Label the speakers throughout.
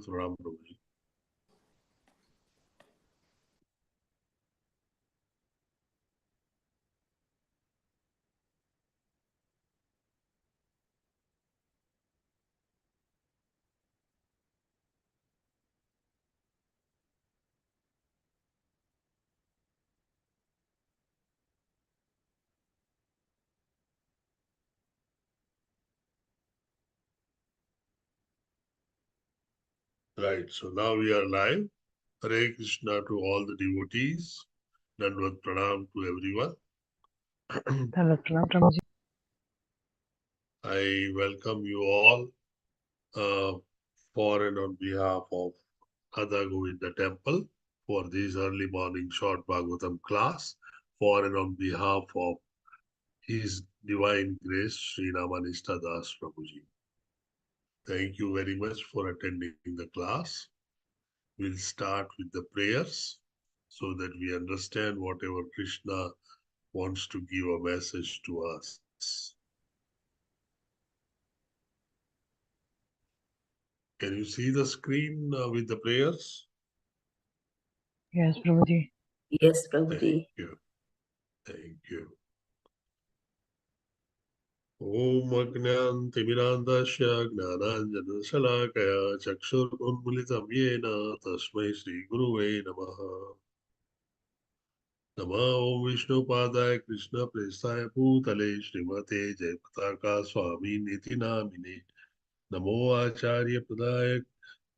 Speaker 1: Ram Prabhuji. Right, so now we are live. Hare Krishna to all the devotees. Dandavad Pranam to everyone. I welcome you all for and on behalf of Radha Govinda Temple for this early morning short Bhagavatam class, for and on behalf of His Divine Grace Sri Ramanista Das Prabhuji. Thank you very much for attending the class. We'll start with the prayers so that we understand whatever Krishna wants to give a message to us. Can you see the screen with the prayers?
Speaker 2: Yes, Prabhuji.
Speaker 3: Yes, Prabhuji.
Speaker 1: Thank you. Thank you. Om Agnan Timirandasya Gnananjanashalakaya Chakshur Unmulitam Yena Tasmai Shri Guruve Namaha. Nama Om Vishnu Padaya Krishna Prestaya Bhutale Srimate Jayapataka Swami Niti Namine Namo Acharya Pradaya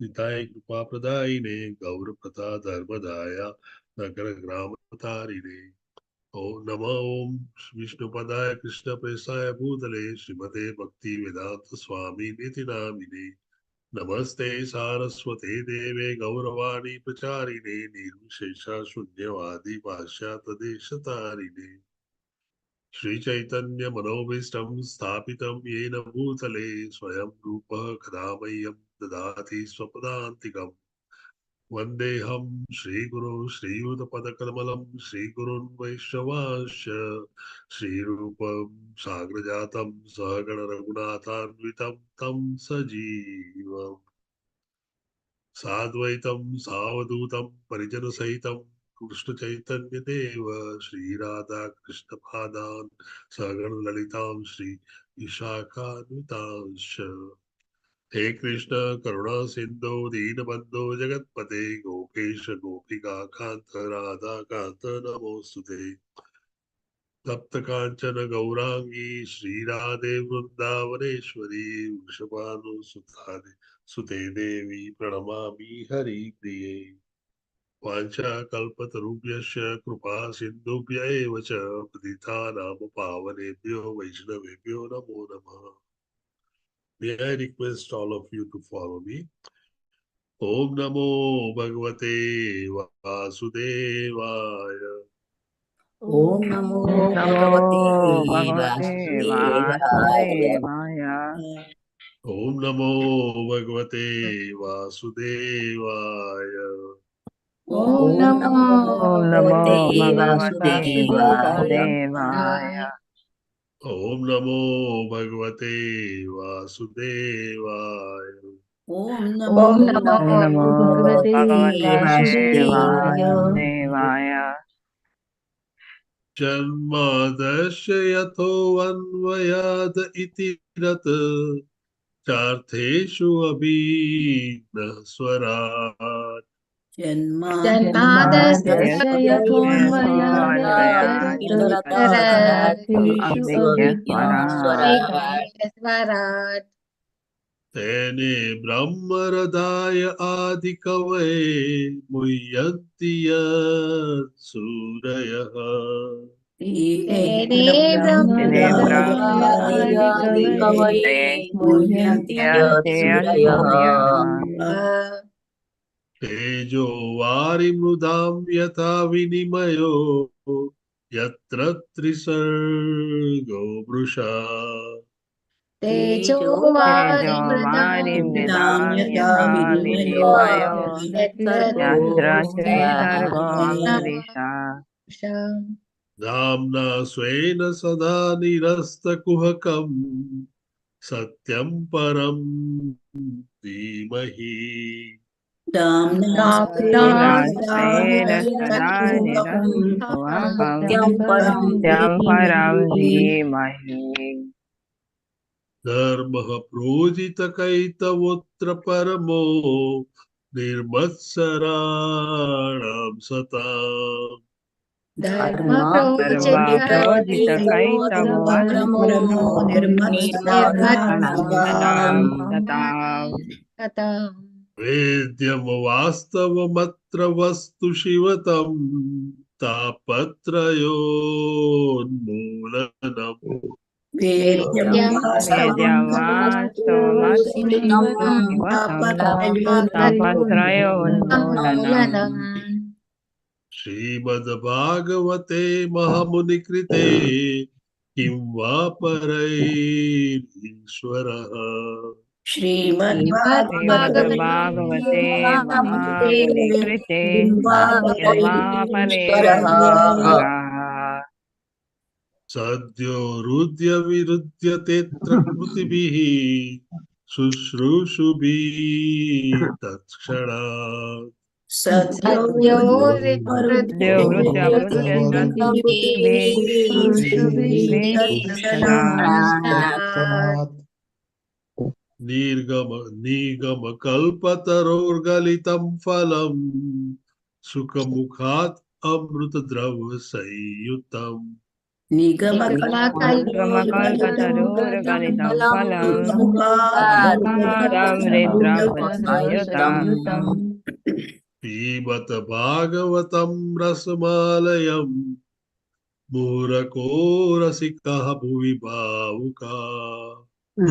Speaker 1: Nitai Kripa Pradayine Gaura Prata Dharmadaya Nagara Grama Tarine Om Nama Om Vishnu Padaya Krishna Prestaya Bhutale Srimate Bhakti Vedanta Swami Niti Namine Namaste Saraswate Deve Gauravani Pacharine Nirvishesha Shunyavadi Pashyata Deshatarine Shri Chaitanya Manobhishtam Sthapitam Yena Bhutale Swayam Rupa Kadamayam Dadati Swapadantikam Vandeham Shri Guru Shri Yudapadakamalam Shri Gurun Vaishnavasya Shri Rupam Sagrajatam Sahagana Raghunathanvitam Tam Sajivam Sadvaitam Savadutam Parijana Sahitam Krishna Chaitanya Deva Shri Radha Krishna Padan Sagan Lalitam Shri Ishaka Nutansha He Krishna Karuna Sindhu Deenabandhu Jagatpate Gopesha Gopika Kanta Radha Kanta Namostute Tapta Kanchana Gaurangi Shri Radhe Vrindavaneshwari Vrishabhanu Sutade Sute Devi Pranamami Hari Priye Vancha Kalpatarubhyasya Krupa Sindhubhya Eva Cha Padithanam Pavanebhyo Vaishnavebhyo Namo Namaha. May I request all of you to follow me. Om Namo Bhagavate Vasudevaya.
Speaker 3: Om Namo
Speaker 2: Namo
Speaker 3: Bhagavate
Speaker 2: Bhagavate
Speaker 3: Vasudevaya.
Speaker 2: Vasudevaya.
Speaker 1: Om Namo Bhagavate Vasudevaya.
Speaker 3: Om Namo
Speaker 2: Om Namo
Speaker 3: Bhagavate
Speaker 2: Bhagavate
Speaker 3: Vasudevaya.
Speaker 2: Vasudevaya.
Speaker 1: Om Namo Bhagavate Vasudevaya.
Speaker 3: Om
Speaker 4: Om
Speaker 3: Namo
Speaker 4: Namo
Speaker 2: Om Namo
Speaker 3: Bhagavate
Speaker 2: Bhagavate
Speaker 3: Vasudevaya.
Speaker 2: Vasudevaya.
Speaker 1: Janmadasya yato anvayad iti rat chartheshu abhigna swarat.
Speaker 4: Janmadasya
Speaker 2: Jnanmadhyasya
Speaker 4: Swarat
Speaker 1: Tene brahmaradaya adikave muyyanti yat surayah.
Speaker 4: Tene
Speaker 2: Brahmadaya
Speaker 3: Adikavai Muhyantyat Suryaha.
Speaker 1: Tejo vari mrudam yata vinimayo yatra trisargo brusha.
Speaker 4: Tejovari
Speaker 2: Tejovari
Speaker 3: Mridam
Speaker 2: mridam
Speaker 3: yata
Speaker 2: yatha
Speaker 3: vinimayo
Speaker 2: vinimayo yatra trisargo
Speaker 3: Yatra
Speaker 2: mrisha.
Speaker 1: Namna svena sada nirasta kuhakam Satyam param dhimahi.
Speaker 2: Namnasteന sada niranjayakam Satyam param dhimahi
Speaker 1: Dharma projita kaitavotra paramo nirmatsaranam satam.
Speaker 4: Dharma
Speaker 2: Sarva projita
Speaker 4: projita
Speaker 2: kaitavo paramo nirmatsaranam satam satam
Speaker 4: katam
Speaker 1: Vedyam vastavamatra vastu shivatam tapatrayon
Speaker 4: Vedyam
Speaker 2: Vedyavastavamatu shivatam tapatrayonmulanam
Speaker 4: Mulanam
Speaker 1: Srimad Bhagavate Mahamuni Kim Vaparai Ishwaraha.
Speaker 4: Srimad
Speaker 2: Srimad
Speaker 4: Bhagavate
Speaker 2: Bhagavate Mahamuni Krite Kimva
Speaker 3: Ishvaraha.
Speaker 2: Pareshvara
Speaker 1: Sadhyo Rudya Virudya Tetra Krutibihi Sushrushubi Tatksharat.
Speaker 4: Sadhyo
Speaker 2: Devrudya Prudya Sati
Speaker 4: Vikshanat
Speaker 1: Nigama Kalpatarorgalitam Phalam Sukhamukhat Amruta Drava Sayutam.
Speaker 2: Nigamakalpatarur galitam phalam Sukhamukadam ridrapasayutam
Speaker 1: Pibat Bhagavatam Rasmalayam Murako Rasikaha Bhuvi Bhavuka.
Speaker 2: Ora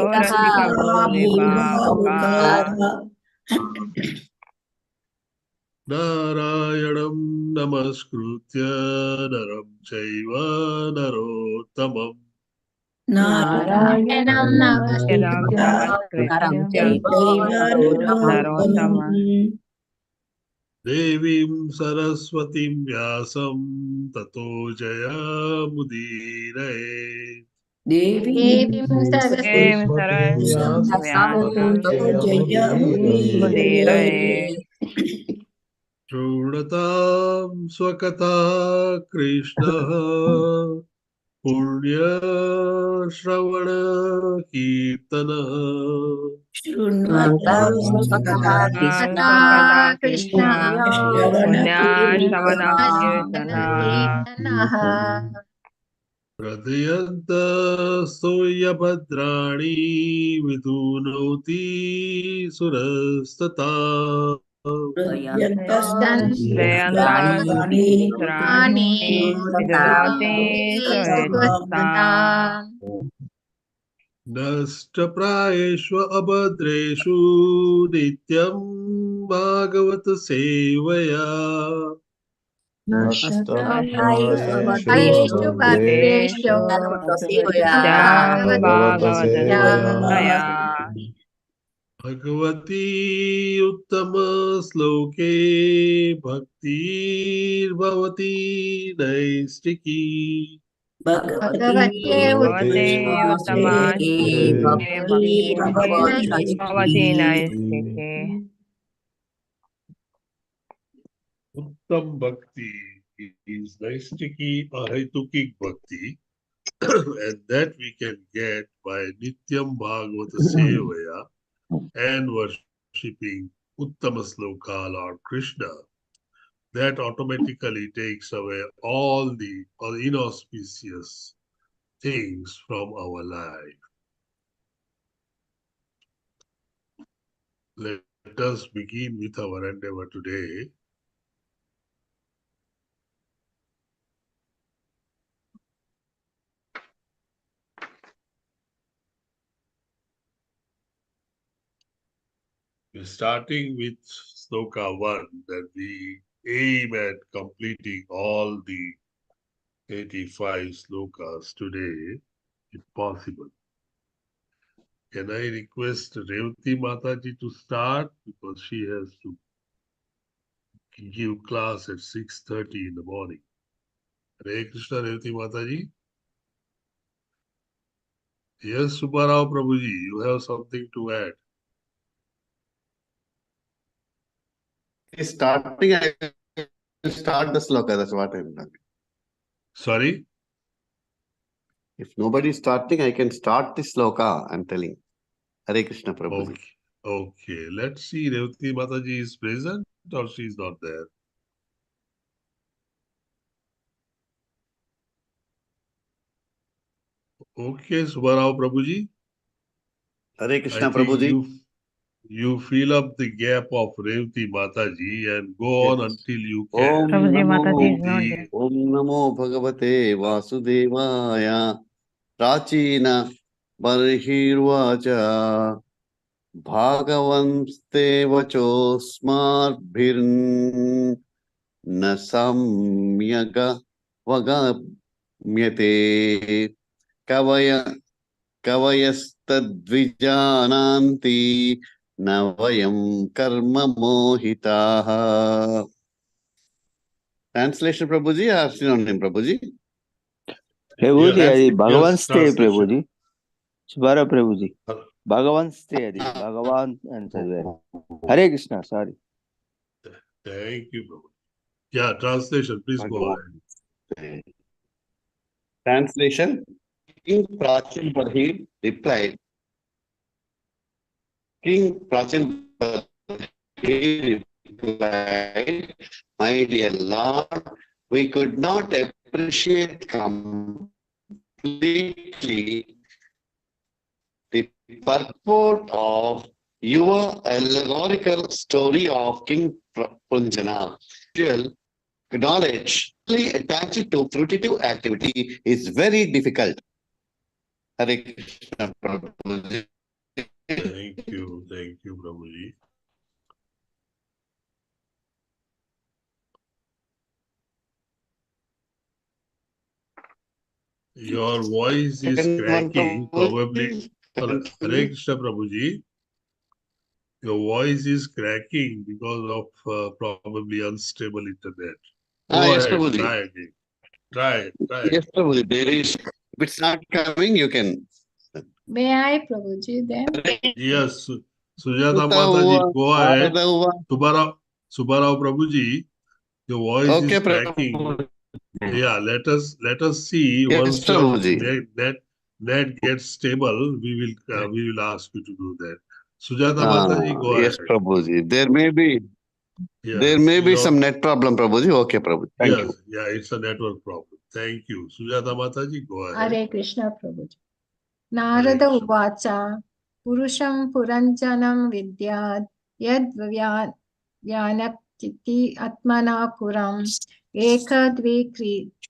Speaker 2: ora sika bhumi bhavuka
Speaker 1: Narayanam Namaskritya Naram Chaiva Narottamam
Speaker 4: Narayanam
Speaker 2: Yaram namaskritya narottama
Speaker 1: Devim Saraswatim Vyasam Tato Jayamudire.
Speaker 4: Devim
Speaker 2: Em
Speaker 4: Saraswati
Speaker 2: saraswati vyasam mudirae
Speaker 1: Shrudatam Swakata Krishna Punya Shravana Kirtana.
Speaker 2: Svakata Krishna
Speaker 4: Krishna
Speaker 2: Punya Shravana Kirtana
Speaker 4: Kirtanaha
Speaker 1: Pradayanta Soya Bhadrani Vidunoti Surastata.
Speaker 2: Jayanta
Speaker 4: Ani
Speaker 2: Sutrani Vidunoti Suristam
Speaker 4: Swastam
Speaker 1: Nasta Praeshwa Abhadreshu Nityam Bhagavata Sevaya.
Speaker 4: Ayeshu Bhadreshu
Speaker 2: Nityam Bhagavata
Speaker 4: Bhagavata
Speaker 2: Sevaya
Speaker 1: Bhagavati Uttama Sloke Bhakti Bhavati Naistiki.
Speaker 4: Bhagavate
Speaker 2: Bhavate Uttama Shloke Bhakti Bhavati
Speaker 3: Bhakti
Speaker 2: Naistiki
Speaker 1: Uttam Bhakti is Naistiki Ahetukik Bhakti, and that we can get by Nityam Bhagavata Sevaya and worshipping Uttama Sloka Lord Krishna. That automatically takes away all inauspicious things from our life. Let us begin with our endeavor today. We're starting with Sloka 1, that we aim at completing all the 85 slokas today, if possible. Can I request Revati Mataji to start, because she has to give class at 6:30 in the morning. Hare Krishna, Revati Mataji. Yes, Subbarao Prabhuji, you have something to add.
Speaker 5: Starting, I will start the sloka. That's what I'm talking.
Speaker 1: Sorry?
Speaker 5: If nobody is starting, I can start the sloka. I'm telling. Hare Krishna Prabhuji.
Speaker 1: Okay. Okay. Let's see. Revati Mataji is present or she is not there. Okay, Subbarao Prabhuji.
Speaker 5: Hare
Speaker 1: I
Speaker 5: Krishna
Speaker 1: think
Speaker 5: Prabhuji.
Speaker 1: you fill up the gap of Revati Mataji and go on until you can.
Speaker 5: Om
Speaker 2: Prabhuji Mataji is
Speaker 5: Namo
Speaker 2: not
Speaker 1: The
Speaker 2: there.
Speaker 5: Om Namo Bhagavate Vasudevaya Prachina Barhirvacha Bhagavanste Vachosmarbhirn Nasamyaga Vagamyate Kavaya Kavayastadvijananti Navayam Karma Mohitaha. Translation Prabhuji or synonym Prabhuji?
Speaker 3: Prabhuji,
Speaker 1: yes,
Speaker 3: అది భగవాన్
Speaker 1: yes,
Speaker 3: స్తే
Speaker 1: translation.
Speaker 3: Prabhuji సుబ్బారా Prabhuji భగవాన్ స్తే అది భగవాన్ అని చదివారు Hare Krishna sorry
Speaker 1: Thank you, Prabhuji. Yeah, translation. Please go ahead.
Speaker 5: Translation. King Prachin Barhi replied, My dear Lord, we could not appreciate completely the purport of your allegorical story of King Punjana. Knowledge attached to fruitive activity is very difficult. Hare Krishna Prabhuji.
Speaker 1: Thank you, Prabhuji. Your voice is cracking, probably. Hare Krishna Prabhuji. Your voice is cracking because of probably unstable internet. Go
Speaker 5: Yes,
Speaker 1: ahead,
Speaker 5: Prabhuji.
Speaker 1: try again. Try.
Speaker 5: Yes, Prabhuji. There is. If it's not coming, you can.
Speaker 4: May I, Prabhuji, then?
Speaker 1: Yes, Sujata Mataji, go ahead. Subbarao Prabhuji, your voice is
Speaker 5: Okay,
Speaker 1: cracking.
Speaker 5: Prabhuji.
Speaker 1: Yeah, let us see.
Speaker 5: Yes,
Speaker 1: Once your
Speaker 5: Prabhuji.
Speaker 1: net gets stable, we will ask you to do that. Sujata Mataji, go
Speaker 5: Yes,
Speaker 1: ahead.
Speaker 5: Prabhuji. There may be
Speaker 1: Yes,
Speaker 5: some net problem, Prabhuji. Okay, Prabhuji. Thank you.
Speaker 1: Yeah, it's a network problem. Thank you. Sujata Mataji, go ahead.
Speaker 4: Hare Krishna Prabhuji.
Speaker 1: Hare
Speaker 4: Narada
Speaker 1: Krishna.
Speaker 4: Uvacha Purusham Puranjanam Vidyat Yad Vyanaptiti Atmana Puram Ekadvi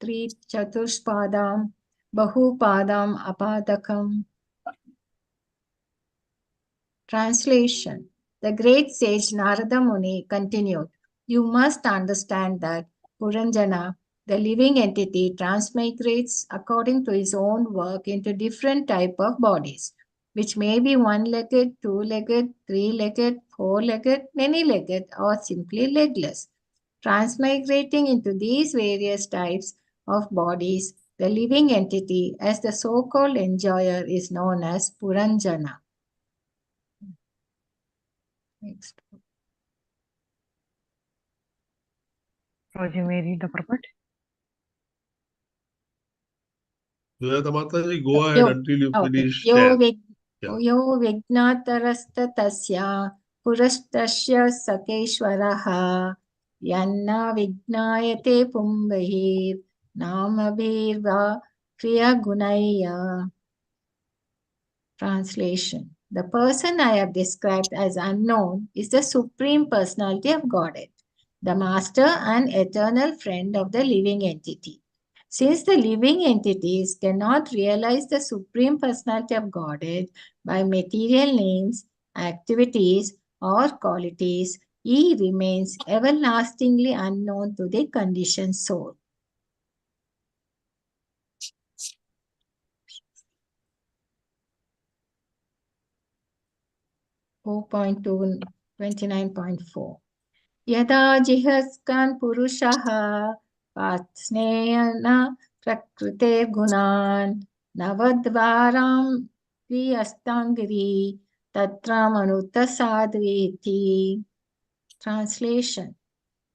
Speaker 4: Tri Chatuspadam Bahupadam Apadakam. Translation. The great sage Narada Muni continued, You must understand that Puranjana, the living entity, transmigrates according to his own work into different type of bodies, which may be one-legged, two-legged, three-legged, four-legged, many-legged, or simply legless. Transmigrating into these various types of bodies, the living entity, as the so-called enjoyer, is known as Puranjana. Next.
Speaker 2: Prabhuji, may I read the purport?
Speaker 1: Sujata Mataji, go ahead until you finish 10. Yeah.
Speaker 4: Yo vignatarasta tasya purastasya sakeshwaraha yanna vignayate pumbahir namabhirva kriya gunaya. Translation. The person I have described as unknown is the Supreme Personality of Godhead, the Master and eternal friend of the living entity. Since the living entities cannot realize the Supreme Personality of Godhead by material names, activities, or qualities, he remains everlastingly unknown to the conditioned soul. (4.2 29.4) Yada jihaskan purushaha Patsneyana prakrite gunan navadvaram viyastangiri tatra manuta sadveti. Translation.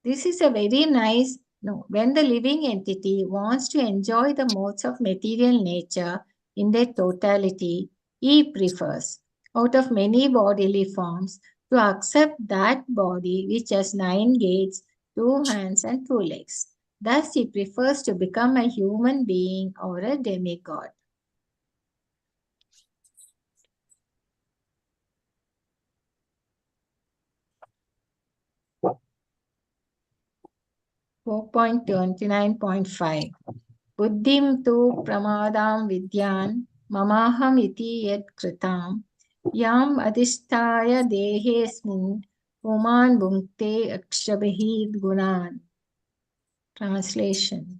Speaker 4: This is a very nice, no, when the living entity wants to enjoy the modes of material nature in their totality, he prefers, out of many bodily forms, to accept that body which has 9 gates, 2 hands and 2 legs. Thus, he prefers to become a human being or a demigod. Point 29.5. Buddhim tu pramadam vidyan mamaham iti yad kritam yam adhisthaya dehesmin puman bhunkte akshabhid gunan. Translation.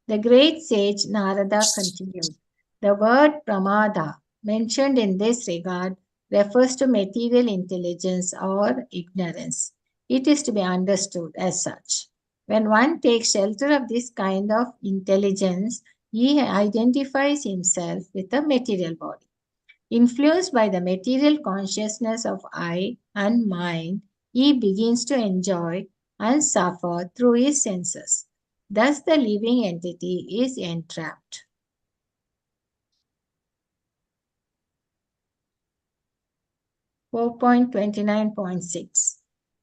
Speaker 4: The great sage Narada continued, the word pramada mentioned in this regard refers to material intelligence or ignorance. It is to be understood as such. When one takes shelter of this kind of intelligence, he identifies himself with a material body. Influenced by the material consciousness of I and mind, he begins to enjoy and suffer through his senses. Thus, the living entity is entrapped. Point 29.6.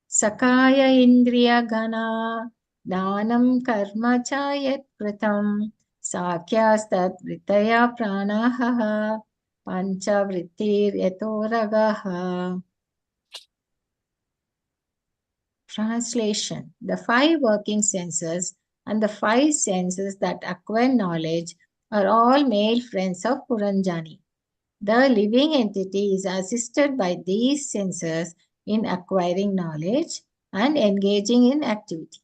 Speaker 4: Sakaya indriya gana danam karma cha yat kritam sakyastat vritaya pranaha pancha vrittir yatoragaha. Translation. The 5 working senses and the 5 senses that acquire knowledge are all male friends of Puranjani. The living entity is assisted by these senses in acquiring knowledge and engaging in activity.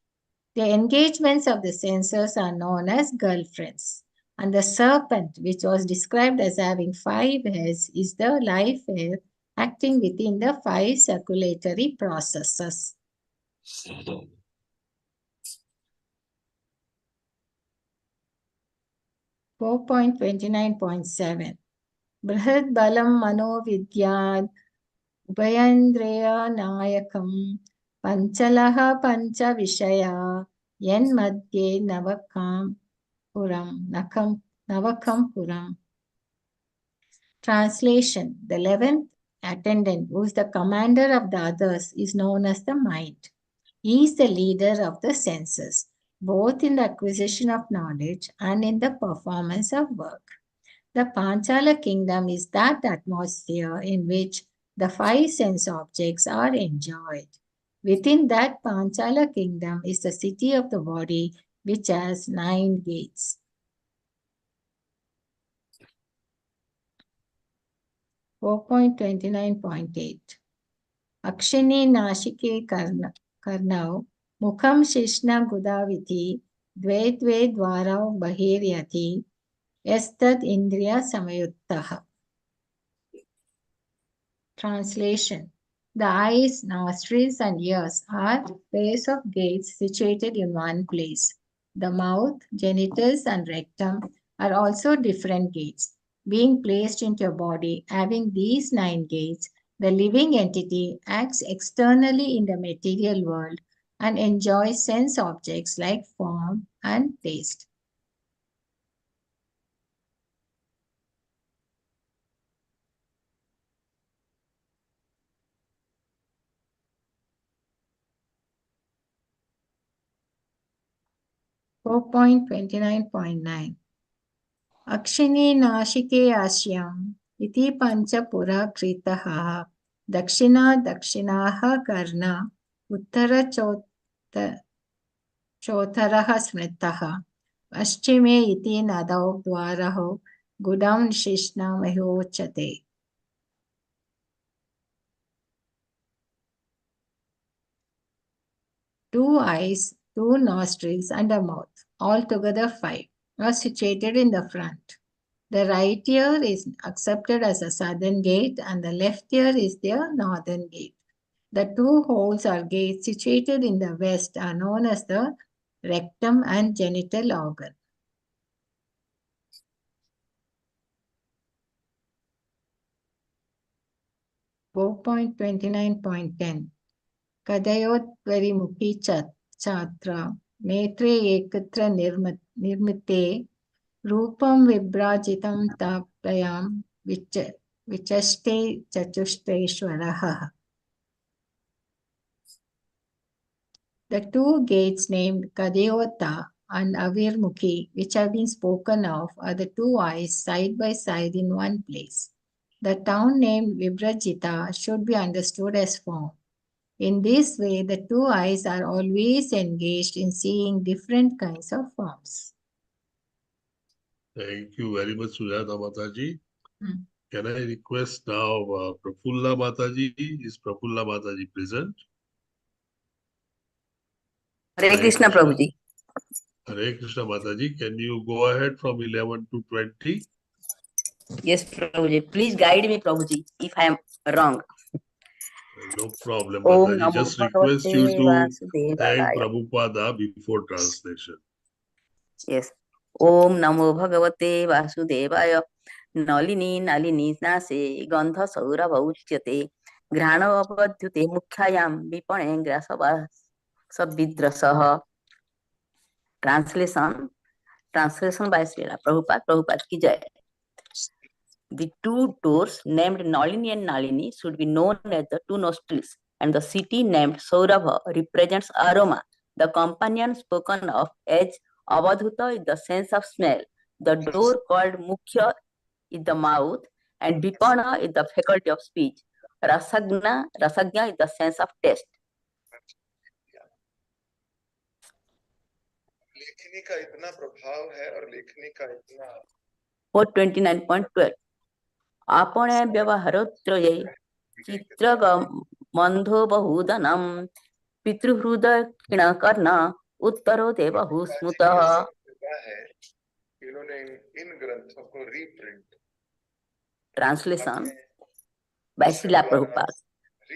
Speaker 4: The engagements of the senses are known as girlfriends. And the serpent, which was described as having 5 heads, is the life air acting within the 5 circulatory processes. 4.29.7. Brihad balam mano vidyad ubhayandreya nayakam panchalaha pancha vishaya yen madhye navakam puram. Translation. The 11th attendant, who is the commander of the others, is known as the mind. He is the leader of the senses, both in the acquisition of knowledge and in the performance of work. The Panchala kingdom is that atmosphere in which the 5 sense objects are enjoyed. Within that Panchala kingdom is the city of the body, which has 9 gates. 4.29.8. Akshini nashike karnau mukham shishna gudaviti dve dvarau bahiryati yastad indriya samayuttaha. Translation. The eyes, nostrils and ears are pairs of gates situated in one place. The mouth, genitals and rectum are also different gates. Being placed into a body having these 9 gates, the living entity acts externally in the material world and enjoys sense objects like form and taste. Point 29.9. Akshini nashike ashyam iti pancha pura kritaha dakshinaha karna uttara chotaraha smritaha paschime iti nadau dvaraho gudam shishna mahochate. 2 eyes, 2 nostrils and a mouth, altogether 5, are situated in the front. The right ear is accepted as a southern gate and the left ear is their northern gate. The 2 holes or gates situated in the west are known as the rectum and genital organ. Point 29.10 Kadayotvarimukhi chatra netre ekatra nirmite rupam vibrajitam tapayam vichaste chatushtreshwaraha. The two gates named Kadayota and Avirmukhi, which have been spoken of, are the two eyes side by side in one place. The town named Vibrajita should be understood as form. In this way, the two eyes are always engaged in seeing different kinds of forms.
Speaker 1: Thank you very much, Sujata Mataji.
Speaker 4: Hmm.
Speaker 1: Can I request now Prafulla Mataji? Is Prafulla Mataji present?
Speaker 6: Hare Krishna Prabhuji.
Speaker 1: Hare Krishna Mataji, can you go ahead from 11 to 20?
Speaker 6: Yes, Prabhuji. Please guide me, Prabhuji, if I am wrong.
Speaker 1: No problem,
Speaker 6: Om
Speaker 1: Mataji.
Speaker 6: Namo
Speaker 1: Just request you
Speaker 6: Bhagavate
Speaker 1: to
Speaker 6: Vasudevaya.
Speaker 1: thank Prabhupada before translation.
Speaker 6: Yes. Om Namo Bhagavate Vasudevaya. Nalini Nalini Nase Gandha Saurabha Uchyate Grana Abadhyute Mukhyayam Vipane Grasava Sabvidrasaha. Translation by Srila Prabhupada ki jai. The two doors named Nalini and Nalini should be known as the two nostrils, and the city named Saurabha represents aroma. The companion spoken of as Avadhuta is the sense of smell. The door called Mukhya is the mouth, and Vipana is the faculty of speech. Rasagna is the sense of taste.
Speaker 7: लेखनी का इतना प्रभाव है और लेखनी का इतना
Speaker 6: 429.12 आपणे व्यवहारोत्रये चित्रगमन्धो बहुदनं पितृहृदयकिणकर्ण उत्तरो देवहु स्मृतः.
Speaker 7: है इन्होंने इन ग्रंथों को reprint.
Speaker 6: Translation by Srila Prabhupada.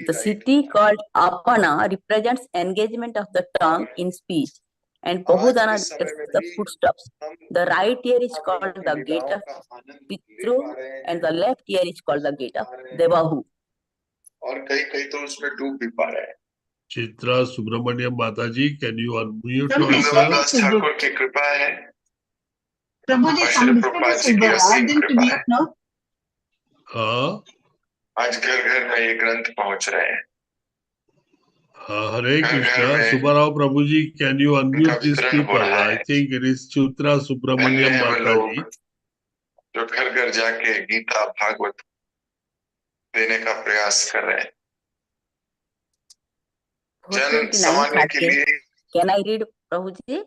Speaker 6: The city called Apana represents engagement of the tongue in speech, and Bahudana is the footsteps. The right ear is called the gate of Pitru, and the left ear is called the gate of Devahu.
Speaker 7: और कई तो उसमें डूब भी पा रहे हैं.
Speaker 1: Chitra Subramaniam Mataji, can you unmute
Speaker 7: Vrindavan
Speaker 1: yourself?
Speaker 7: दास ठाकुर की कृपा है.
Speaker 8: Prabhuji,
Speaker 7: और
Speaker 8: some
Speaker 7: श्री प्रभुपाद जी की असीम कृपा है. आज घर घर में ये ग्रंथ पहुंच रहे हैं.
Speaker 1: Hare Krishna. Subbarao Prabhuji, can you unmute these people? I think it is Chitra Subramaniam Mataji.
Speaker 7: जो घर घर जाके गीता भागवत देने का प्रयास कर रहे हैं. जन सामान्य के लिए.
Speaker 6: Can I read, Prabhuji?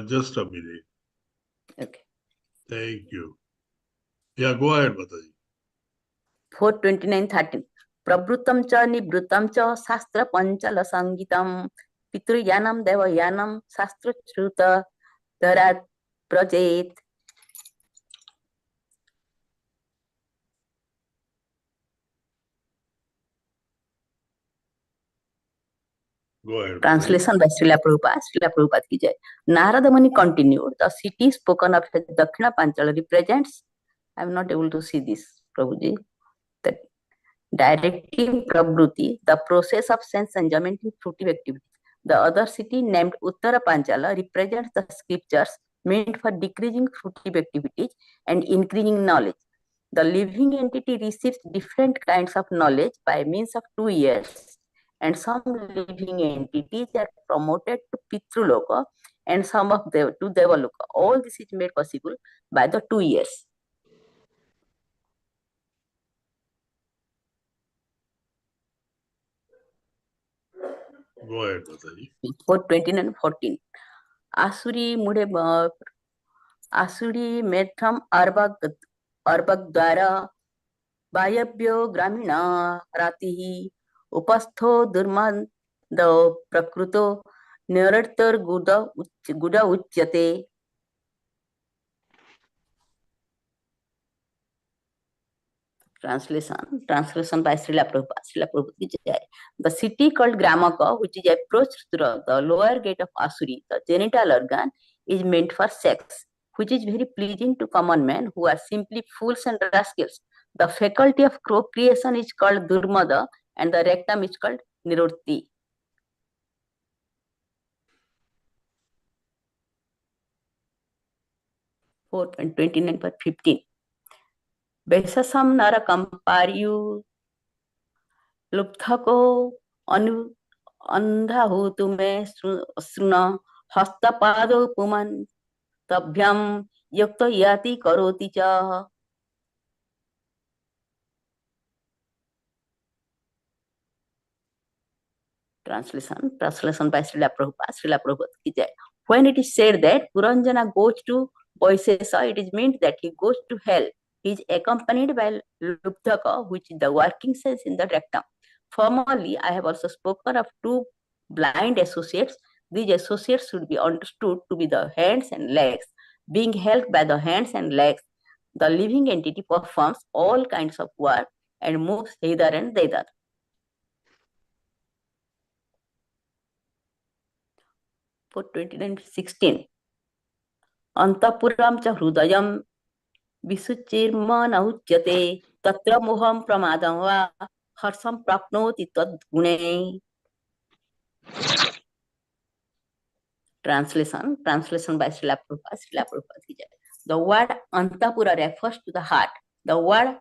Speaker 1: Just a minute.
Speaker 6: Okay.
Speaker 1: Thank you. Yeah, go ahead, Mataji.
Speaker 6: 429.13 प्रवृत्तं च निवृत्तं च शास्त्र पंचल संगीतम पितृयानम देवयानम शास्त्र श्रुत धरात प्रजेत.
Speaker 1: Go ahead.
Speaker 6: Translation by Srila Prabhupada ki jai. Narada Muni continued, the city spoken of as Dakshina Panchal represents, I am not able to see this, Prabhuji, that directing pravruti, the process of sense enjoyment in fruitive activity. The other city named Uttara Panchala represents the scriptures meant for decreasing fruitive activities and increasing knowledge. The living entity receives different kinds of knowledge by means of 2 years, and some living entities are promoted to Pitruloka and some of them to Devaloka. All this is made possible by the 2 years.
Speaker 1: Go ahead, Mataji.
Speaker 6: 429-14 आसुरी मेथम अर्बक द्वारा वायव्यो ग्रामीण राति उपस्थो दुर्मद प्रकृतो निरर्तर good उच्यते. Translation by Srila Prabhupada. Srila Prabhupada ki jai. The city called Gramaka, which is approached through the lower gate of Asuri, the genital organ, is meant for sex, which is very pleasing to common men who are simply fools and rascals. The faculty of procreation is called Durmada, and the rectum is called Nirutti. (4.29.15) Besasam narakam pariyu लुब्धको अनु अंधा हो तुम्हें सुन हस्तपादो पुमन तभ्यम युक्त याति करोति च. Translation by Srila Prabhupada ki jai. When it is said that Puranjana goes to Vaisesa, it is meant that he goes to hell. He is accompanied by Lubdhaka, which is the working cells in the rectum. Formerly, I have also spoken of two blind associates. These associates should be understood to be the hands and legs. Being held by the hands and legs, the living entity performs all kinds of work and moves hither and thither. For 29:16. Antapuram cha hrudayam visuchirmana uchyate tatra moham pramadam va harsam prapnoti tad gune. Translation by Srila Prabhupada ki jai. The word Antapura refers to the heart. The word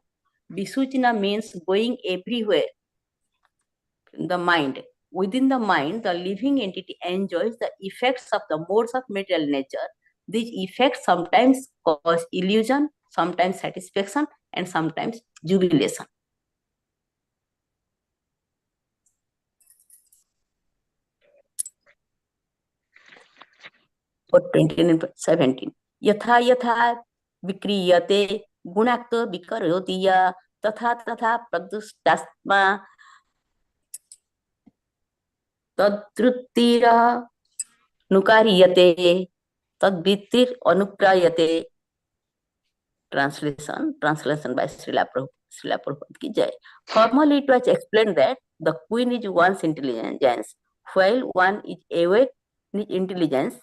Speaker 6: Visuchina means going everywhere. The mind. Within the mind, the living entity enjoys the effects of the modes of material nature. These effects sometimes cause illusion, sometimes satisfaction, and sometimes jubilation. For 29:17. Yatha yatha vikriyate gunakta vikaryotiya tatha tatha pradustasma tadruttira nukariyate tadvittir anuprayate. Translation by Srila Prabhupada ki jai. Formerly it was explained that the queen is one's intelligence, while one is awake in intelligence.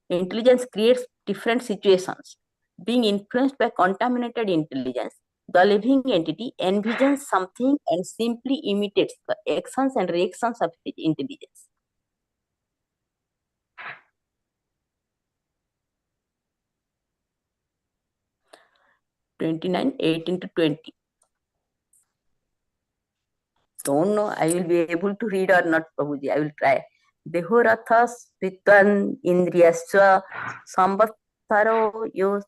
Speaker 6: Intelligence creates different situations. Being influenced by contaminated intelligence, the living entity envisions something and simply imitates the actions and reactions of his intelligence. (29:18-20). Don't know I will be able to read or not, Prabhuji. I will try. Dehorathas vitvan indriyasya samvatsaro yo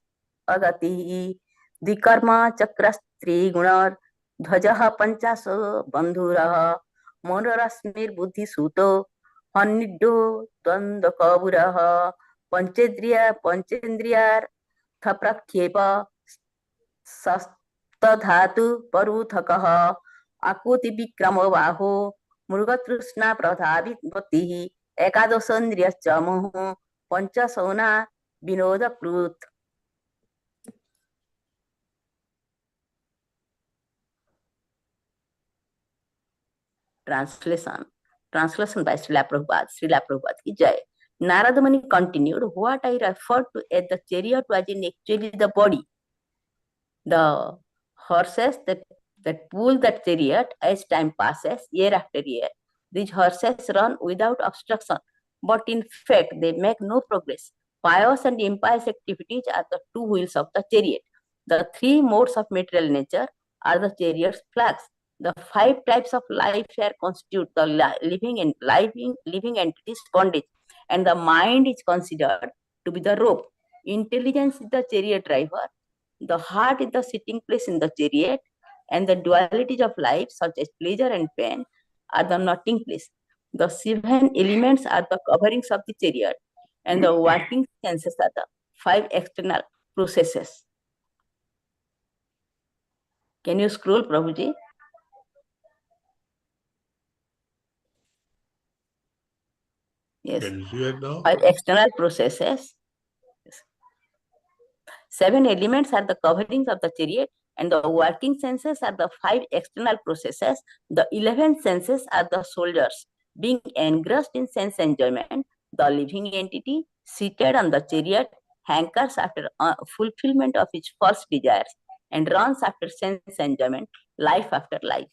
Speaker 6: agati dikarma chakrastri gunar dhvajaha panchasa bandhuraha monorasmir buddhi suto haniddo dandakaburaha panchendriya thaprakyepa sastadhatu paruthakaha Akuti Vikram बाहो मृगतृष्णा प्रधावित एकादशेन्द्रियश्च मोह पंचसौना विनोद कृत. Translation by Srila Prabhupada ki jai. Narada Muni continued, what I referred to as the chariot was in actually the body. The horses that pull that chariot as time passes, year after year. These horses run without obstruction, but in fact they make no progress. Pious and impious activities are the two wheels of the chariot. The three modes of material nature are the chariot's flags. The five types of life here constitute the living entity's bondage, and the mind is considered to be the rope. Intelligence is the chariot driver. The heart is the sitting place in the chariot, and the dualities of life, such as pleasure and pain, are the knotting place. The 7 elements are the coverings of the chariot, and the working senses are the 5 external processes. Can you scroll, Prabhuji? Yes.
Speaker 1: Can you see it now?
Speaker 6: 5 external processes. 7 elements are the coverings of the chariot, And the working senses are the 5 external processes. The 11 senses are the soldiers, being engrossed in sense enjoyment. The living entity, seated on the chariot, hankers after fulfillment of its false desires and runs after sense enjoyment, life after life.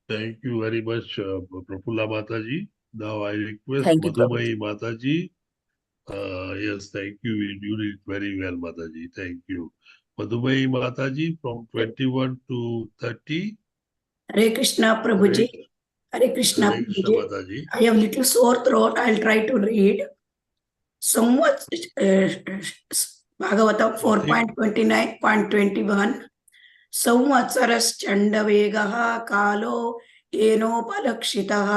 Speaker 1: Thank you very much, Prafulla Mataji. Now I request
Speaker 6: Thank you,
Speaker 1: Madhumai Mataji. Yes, thank you. You did very well, Mataji. Thank you. Madhumai Mataji from 21 to 30.
Speaker 8: Hare Krishna Prabhuji. Hare Krishna
Speaker 1: Hare Krishna
Speaker 8: Prabhuji.
Speaker 1: Mataji.
Speaker 8: I have little sore throat. I'll try to read. Somewhat Bhagavatam 4.29.21. संवत्सरस् चण्डवेगः कालो येनोपलक्षितः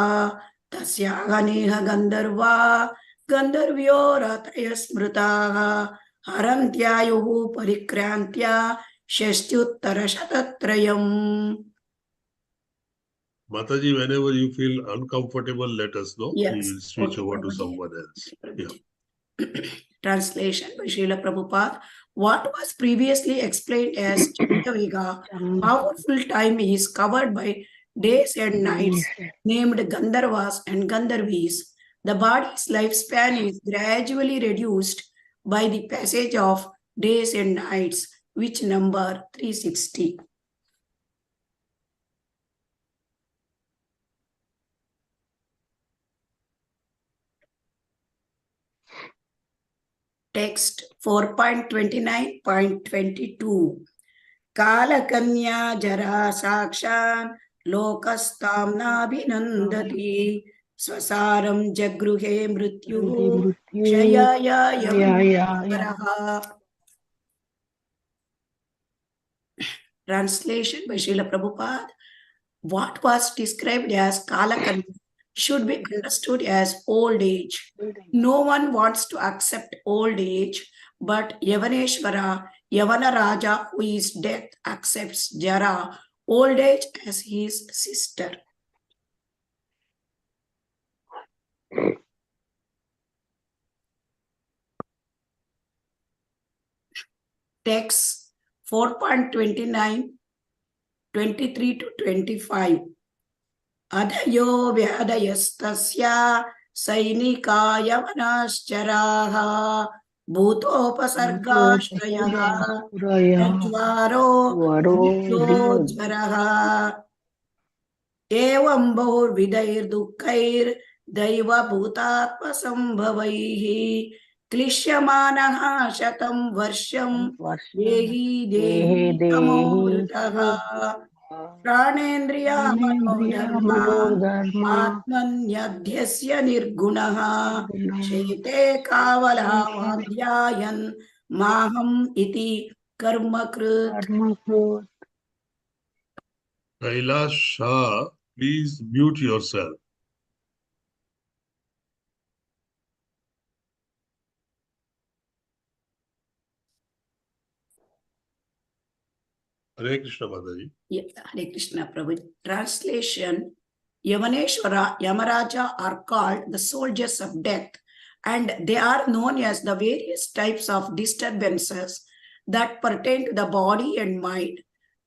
Speaker 8: तस्यागनेह गन्धर्वा गन्धर्व्यो रात्रय स्मृताः हरन्त्यायुः परिक्रान्त्या षष्ट्युत्तरशतत्रयम्.
Speaker 1: Mataji, whenever you feel uncomfortable, let us know.
Speaker 8: Yes.
Speaker 1: We will switch
Speaker 8: Okay,
Speaker 1: over to
Speaker 8: Prabhuji.
Speaker 1: someone else. Yeah.
Speaker 8: Translation by Srila Prabhupada. What was previously explained as Chandavega, powerful time is covered by days and nights named Gandharvas and Gandharvis. The body's lifespan is gradually reduced by the passage of days and nights, which number 360. Text 4.29.22. Kalakanya jara sakshan lokastam nabhinandati swasaram jagruhe mrityu shayaya yamaraha. Translation by Srila Prabhupada. What was described as Kalakanya should be understood as old age. No one wants to accept old age, but Yavaneshwara, Yavana Raja, who is death, accepts Jara, old age, as his sister. Text 4.29, 23 to 25. Adhayo vyadayastasya Sainika Yavanashcharaha Bhutopasargashrayah Yajvaro Jaraha Evam Bahurvidair Dukkair Daiva Bhutatmasambhavaihi Klishyamanaha Shatam Varsham Dehi Dehi Tamorutaha Pranendriya Manodharma Atmanyadhyasya Nirgunaha Shete Kavala Vadhyayan Maham Iti Karmakrit.
Speaker 1: Kailash Shah, please mute yourself. Hare Krishna Mataji.
Speaker 8: Hare Krishna Prabhu. Translation. Yavaneshwara, Yamaraja are called the soldiers of death, and they are known as the various types of disturbances that pertain to the body and mind.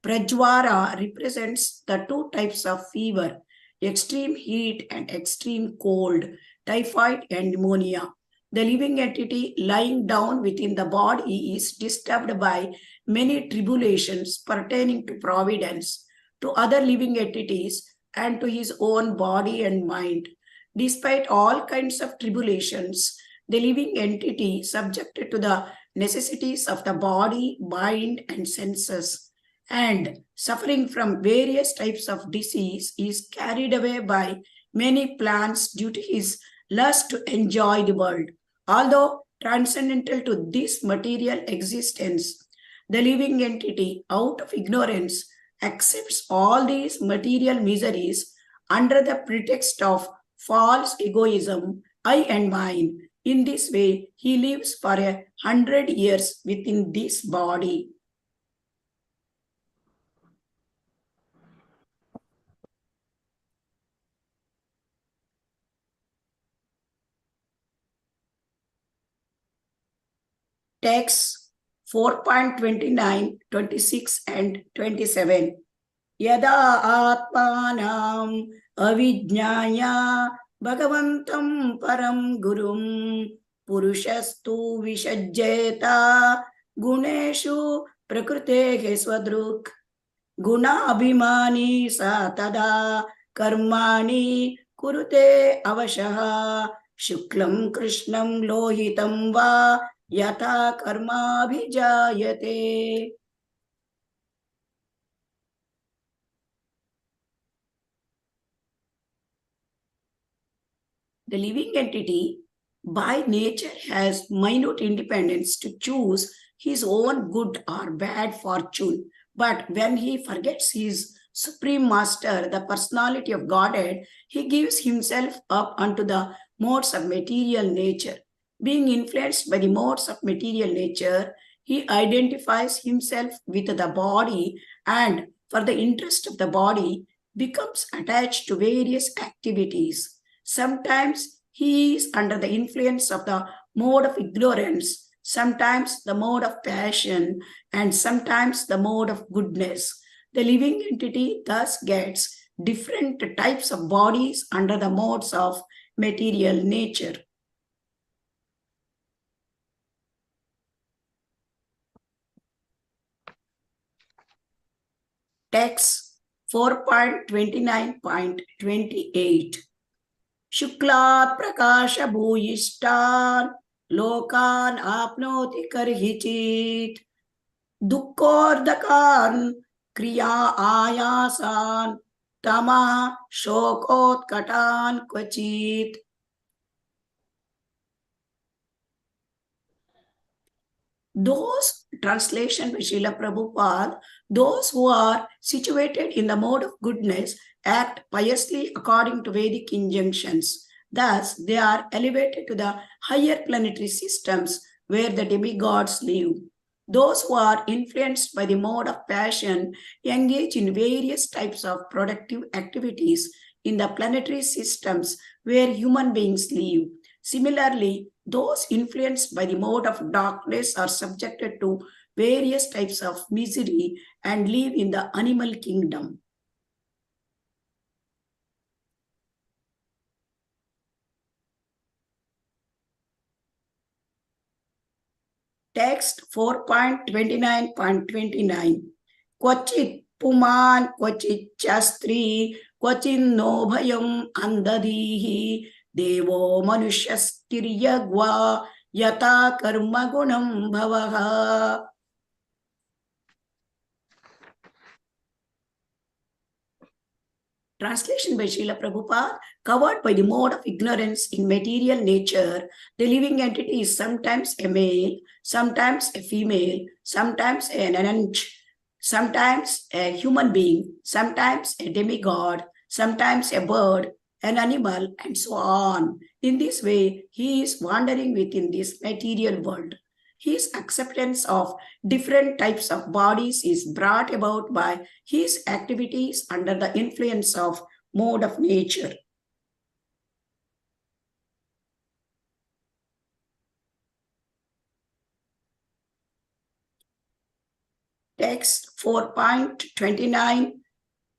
Speaker 8: Prajwara represents the two types of fever, extreme heat and extreme cold, typhoid and pneumonia. The living entity lying down within the body is disturbed by many tribulations pertaining to providence, to other living entities, and to his own body and mind. Despite all kinds of tribulations, the living entity, subjected to the necessities of the body, mind, and senses, and suffering from various types of disease, is carried away by many plans due to his lust to enjoy the world. Although transcendental to this material existence, the living entity, out of ignorance, accepts all these material miseries under the pretext of false egoism, I and mine. In this way, he lives for 100 years within this body. Text 4.29, 26 and 27. Yada atmanam avijnaya bhagavantam param gurum purushastu vishajjeta guneshu prakrutehe swadruk guna abhimani sa tada karmani kurute avashaha shuklam krishnam lohitam va yata karma bhijayate. The living entity by nature has minute independence to choose his own good or bad fortune. But when he forgets his supreme master, the personality of Godhead, he gives himself up unto the modes of material nature. Being influenced by the modes of material nature, he identifies himself with the body and, for the interest of the body, becomes attached to various activities. Sometimes he is under the influence of the mode of ignorance, sometimes the mode of passion, and sometimes the mode of goodness. The living entity thus gets different types of bodies under the modes of material nature. Text 4.29.28. Shuklat prakasha bhuyishtan lokan apnoti karhichit dukkordhakan kriya ayasan tama shokotkatan kvachit. Those, translation by Srila Prabhupada, those who are situated in the mode of goodness act piously according to Vedic injunctions. Thus, they are elevated to the higher planetary systems where the demigods live. Those who are influenced by the mode of passion engage in various types of productive activities in the planetary systems where human beings live. Similarly, those influenced by the mode of darkness are subjected to various types of misery and live in the animal kingdom. Text 4.29.29. Kvachit puman kvachit chastri kvachin no bhayam andadihi devo manushyastiryagva yata karma gunam bhavaha. Translation by Srila Prabhupada, covered by the mode of ignorance in material nature, the living entity is sometimes a male, sometimes a female, sometimes an ananch, sometimes a human being, sometimes a demigod, sometimes a bird, an animal, and so on. In this way, he is wandering within this material world. His acceptance of different types of bodies is brought about by his activities under the influence of mode of nature. Text 4.29,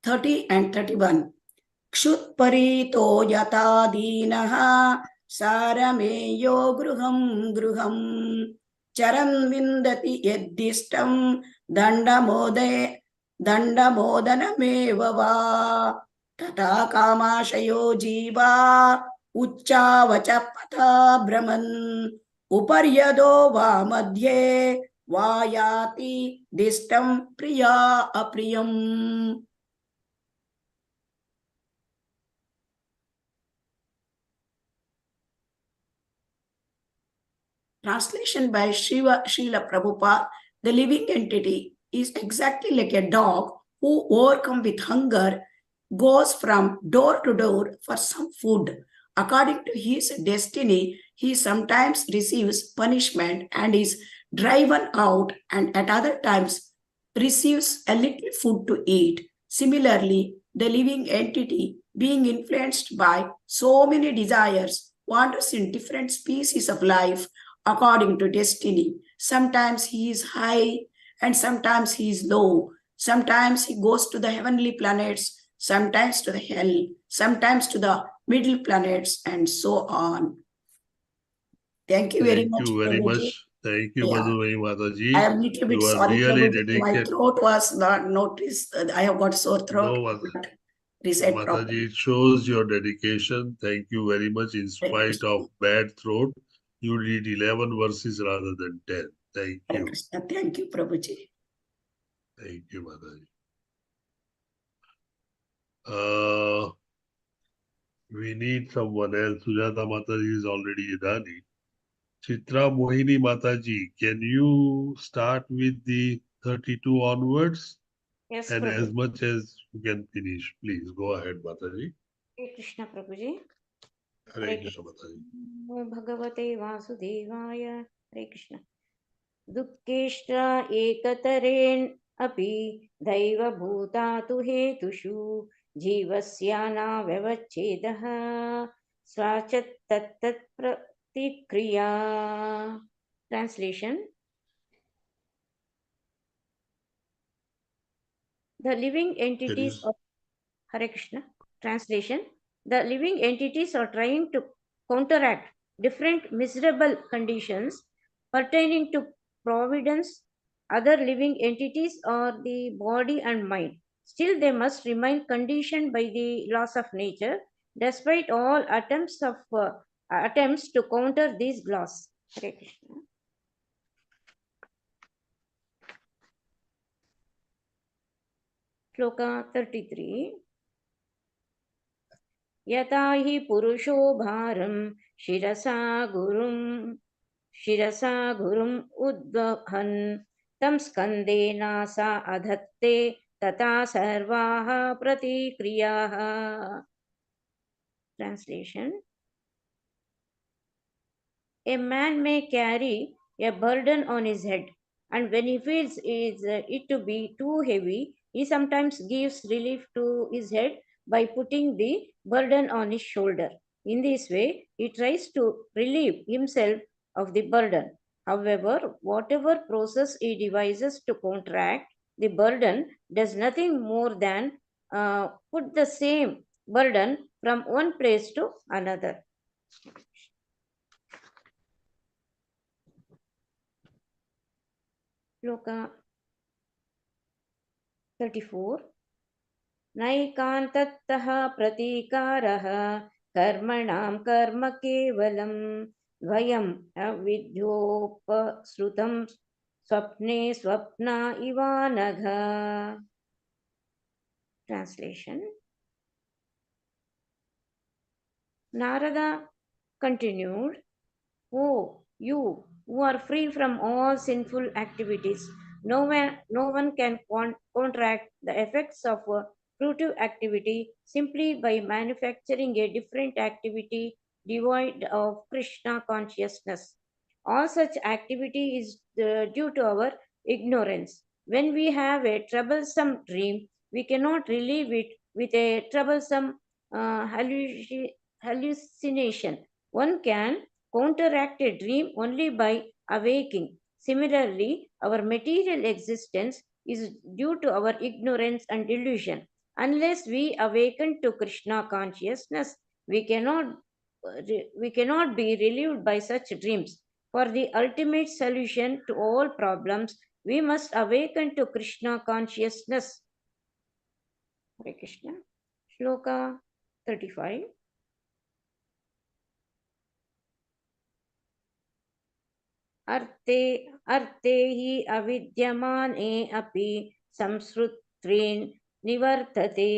Speaker 8: 30 and 31. Kshut parito yata dinaha sarameyo gruham gruham charan vindati yaddistam dandamodanameva va tata kamashayo jiva ucchavachapatha brahman uparyado va madhye vayati distam priya apriyam. Translation by Srila Prabhupada, the living entity is exactly like a dog who, overcome with hunger, goes from door to door for some food. According to his destiny, he sometimes receives punishment and is driven out, and at other times receives a little food to eat. Similarly, the living entity, being influenced by so many desires, wanders in different species of life according to destiny. Sometimes he is high and sometimes he is low. Sometimes he goes to the heavenly planets, sometimes to the hell, sometimes to the middle planets, and so on. Thank you very much.
Speaker 1: Thank you very
Speaker 8: Prabhuji.
Speaker 1: much. Thank you,
Speaker 8: Yeah.
Speaker 1: Madhumai Mataji.
Speaker 8: I am little bit
Speaker 1: You are
Speaker 8: sorry,
Speaker 1: really
Speaker 8: Prabhuji. My
Speaker 1: dedicated.
Speaker 8: throat was not noticed. I have got sore throat.
Speaker 1: No,
Speaker 8: But reset properly.
Speaker 1: Mataji, it shows your dedication. Thank you very much. In spite of bad throat, you did 11 verses rather than 10. Thank
Speaker 8: Hare
Speaker 1: you.
Speaker 8: Krishna. Thank you, Prabhuji.
Speaker 1: Thank you, Mataji. We need someone else. Sujata Mataji is already Idani. Chitra Mohini Mataji, can you start with the 32 onwards?
Speaker 9: Yes,
Speaker 1: And
Speaker 9: Prabhu.
Speaker 1: as much as you can finish, please go ahead, Mataji.
Speaker 9: Hare Krishna, Prabhuji.
Speaker 1: Hare Krishna, Mataji.
Speaker 9: Bhagavate Vasudevaya. Hare Krishna. Dukkeshta ekataren api daiva bhuta tu hetushu jivasyana vyavachchedaha swachat tattat pratikriya. Translation. The living entities of Hare Krishna. Translation. The living entities are trying to counteract different miserable conditions pertaining to providence, other living entities, or the body and mind. Still, they must remain conditioned by the laws of nature, despite all attempts to counter these laws. Hare Krishna. Shloka 33. यथा हि पुरुषो भारं शिरसा गुरुम् उद्वहन् तं स्कन्देनासा अधत्ते तथा सर्वाः प्रतिक्रियाः. Translation. A man may carry a burden on his head, and when he feels it to be too heavy, he sometimes gives relief to his head by putting the burden on his shoulder. In this way, he tries to relieve himself of the burden. However, whatever process he devises to counteract the burden does nothing more than put the same burden from one place to another. Shloka 34. नैकान्ततः प्रतीकारः कर्मणां कर्म केवलं द्वयम् अविद्योपसृतं स्वप्ने Swapna इवानघ. Translation. Narada continued, "Oh, you who are free from all sinful activities, no one can counteract the effects of fruitive activity simply by manufacturing a different activity devoid of Krishna consciousness. All such activity is due to our ignorance. When we have a troublesome dream, we cannot relieve it with a troublesome hallucination. One can counteract a dream only by awaking. Similarly, our material existence is due to our ignorance and delusion. Unless we awaken to Krishna consciousness, we cannot be relieved by such dreams. For the ultimate solution to all problems, we must awaken to Krishna consciousness." Hare Krishna. Shloka 35. अर्थे हि अविद्यमाने अपि संसृत्रेण निवर्तते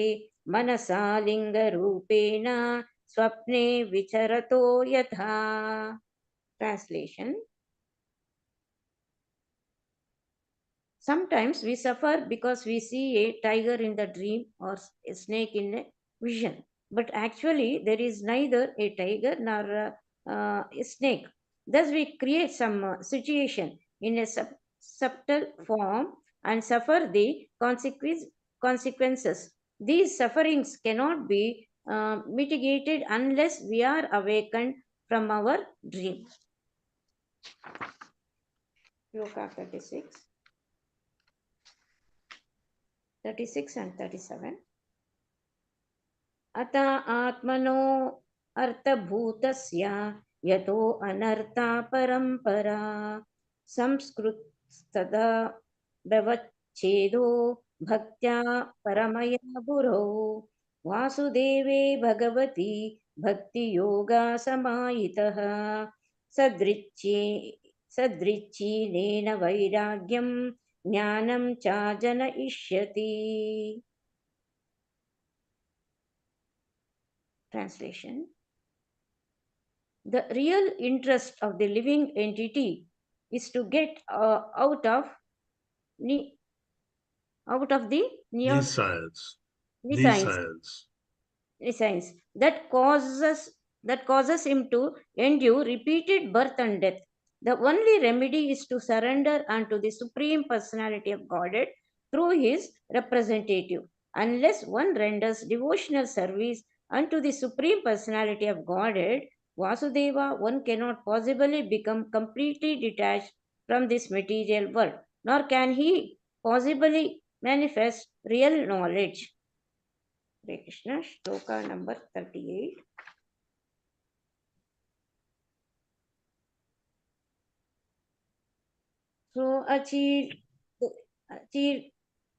Speaker 9: मनसा लिङ्गरूपेण स्वप्ने विचरतो यथा. Translation. Sometimes we suffer because we see a tiger in the dream or a snake in a vision. But actually, there is neither a tiger nor a snake. Thus, we create some situation in a subtle form and suffer the consequences. These sufferings cannot be mitigated unless we are awakened from our dream. Shloka 36 and 37. Ata atmano arthabhutasya yato anartha parampara samskrutstada bhavacchedo bhaktya paramaya gurau vasudeve bhagavati bhakti yoga samayitaha sadrichi vairagyam jnanam cha janayishyati. Translation. The real interest of the living entity is to get out of the
Speaker 1: Nescience.
Speaker 9: that causes him to endure repeated birth and death. The only remedy is to surrender unto the Supreme Personality of Godhead through his representative. Unless one renders devotional service unto the Supreme Personality of Godhead, Vasudeva, one cannot possibly become completely detached from this material world, nor can he possibly manifest real knowledge. Hare Krishna, Shloka number 38.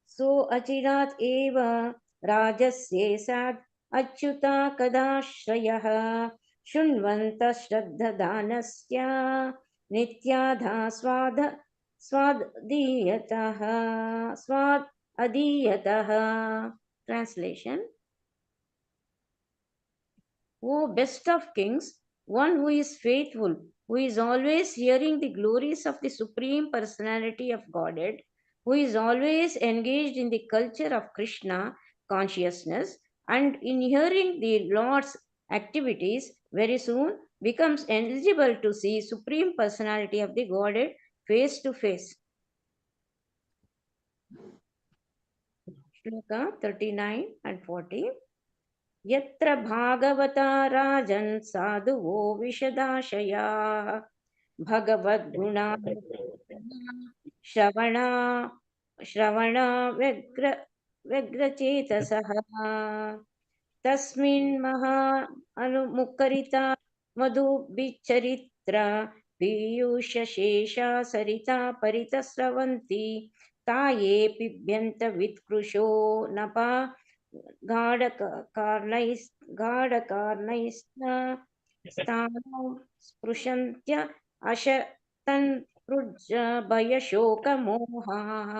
Speaker 9: So achirat eva rajasye sad achyuta kadashrayah shunvanta shraddhadanasya nityadha swadiyataha. Translation. O best of kings, one who is faithful, who is always hearing the glories of the Supreme Personality of Godhead, who is always engaged in the culture of Krishna consciousness, and in hearing the Lord's activities, very soon becomes eligible to see Supreme Personality of the Godhead face to face. Shloka 39 and 40. यत्र भागवता राजन् साधुवो विशदाशयाः भगवद्गुणा श्रवणा व्यग्रचेतसः तस्मिन् महा अनुमुखरिता मधुबिचरित्र पीयूषशेषा सरिता परितस्रवन्ति ताये पिबन्त वित्कृशो नपा गाढकार्णैस्तानो स्पृशन्त्य अशतन् भयशोकमोहाः.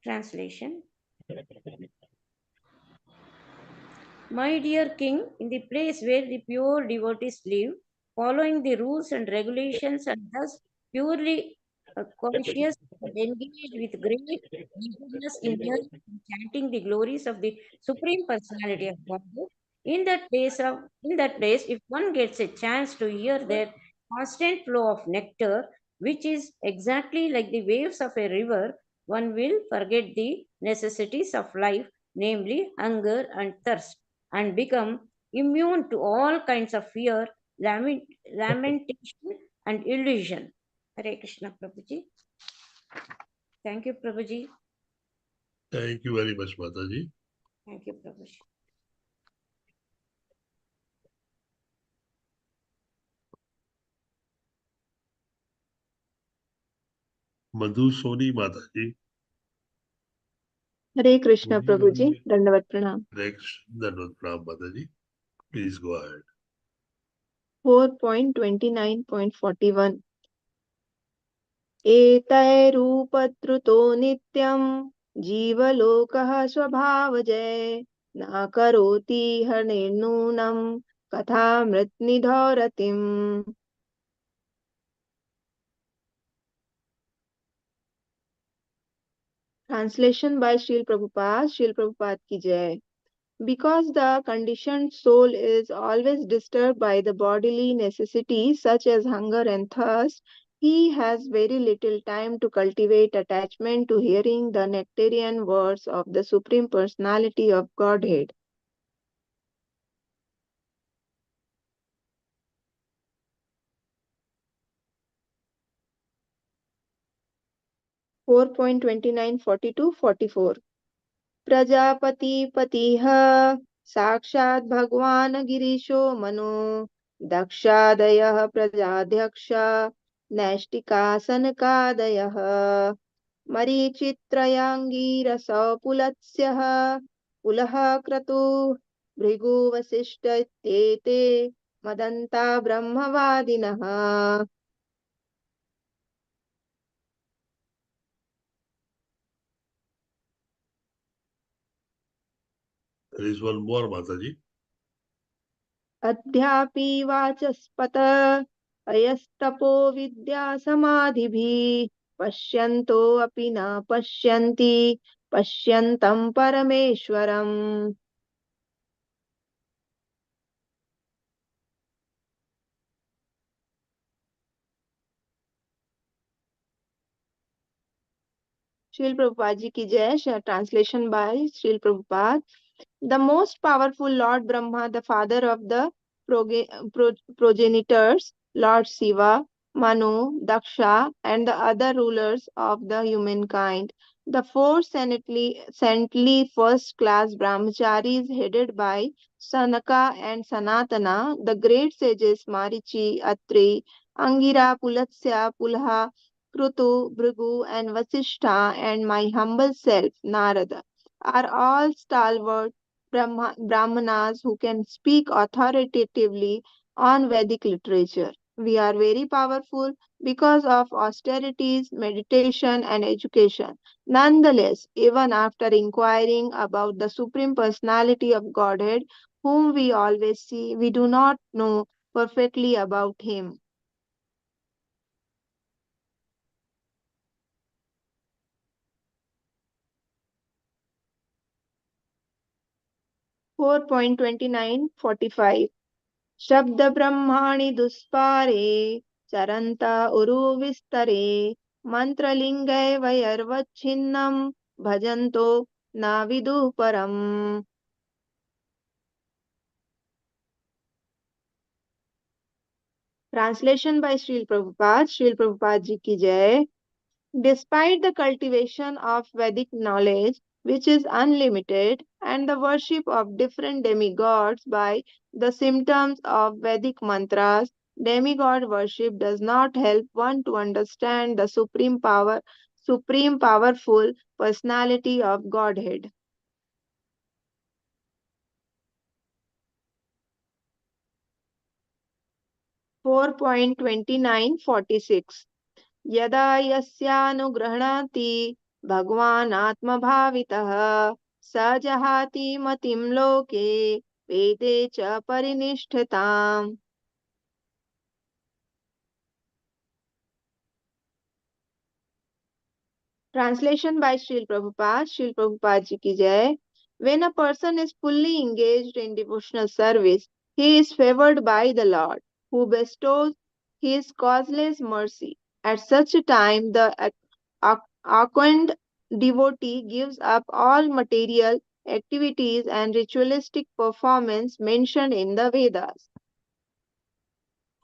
Speaker 9: Translation. My dear king, in the place where the pure devotees live, following the rules and regulations and thus purely conscious and engaged with great eagerness in hearing and chanting the glories of the Supreme Personality of Godhead, in that place, if one gets a chance to hear their constant flow of nectar, which is exactly like the waves of a river, one will forget the necessities of life, namely hunger and thirst, and become immune to all kinds of fear, lamentation, and illusion. Hare Krishna, Prabhuji. Thank you, Prabhuji.
Speaker 1: Thank you very much, Mataji.
Speaker 9: Thank you, Prabhuji.
Speaker 1: Madhu Soni Mataji.
Speaker 10: Hare Krishna, Prabhuji. Dandavat Pranam.
Speaker 1: Dandavat Pranam, Mataji. Please go ahead.
Speaker 10: 4.29.41 एतैरूपत्रुतो नित्यं जीवलोकः स्वभावजय न करोति हनिर्नूनं कथामृतनिधौरतिम्. Translation by Srila Prabhupada ki jai. Because the conditioned soul is always disturbed by the bodily necessities such as hunger and thirst, he has very little time to cultivate attachment to hearing the nectarian words of the Supreme Personality of Godhead. 4.29, 42, 44. Prajapati Patiha Sakshat Bhagwan Girisho Mano Dakshadayah Prajadhyaksha Nashtika Sanakadayah Marichitrayangira Pulatsyaha Pulaha Kratu Bhrigu Vasishta Tete Madanta Brahmavadinaha.
Speaker 1: There is one more, Mataji.
Speaker 10: अध्यापि वाचस्पत अयस्तपो विद्या समाधिभिः पश्यन्तो अपि न पश्यन्ति पश्यन्तं परमेश्वरम्. Srila Prabhupada ji ki jai. Translation by Srila Prabhupada. The most powerful Lord Brahma, the father of the progenitors, Lord Shiva, Manu, Daksha, and the other rulers of the humankind. The four saintly first-class brahmacharis headed by Sanaka and Sanatana, the great sages Marichi, Atri, Angira, Pulatsya, Pulha, Krutu, Bhrigu, and Vasishtha, and my humble self, Narada, are all stalwart Brahmanas who can speak authoritatively on Vedic literature. We are very powerful because of austerities, meditation, and education. Nonetheless, even after inquiring about the Supreme Personality of Godhead, whom we always see, we do not know perfectly about him. Four point 29, 45. शब्द ब्रह्माणि दुष्पारे चरन्त उरु विस्तरे मंत्रलिंगै वैर्वच्छिन्नं भजन्तो न विदुः परम्. Translation by Srila Prabhupada. Srila Prabhupada ji ki jai. Despite the cultivation of Vedic knowledge, which is unlimited, and the worship of different demigods by the symptoms of Vedic mantras, demigod worship does not help one to understand the supreme powerful personality of Godhead. Four point 29:46. यदा यस्यानुगृह्णाति भगवान् आत्मभावितः स जहाति मतिं लोके वेदे च परिनिष्ठिताम्. Translation by Srila Prabhupada. Srila Prabhupada ji ki jai. When a person is fully engaged in devotional service, he is favored by the Lord, who bestows his causeless mercy. At such a time, the awakened devotee gives up all material activities and ritualistic performance mentioned in the Vedas.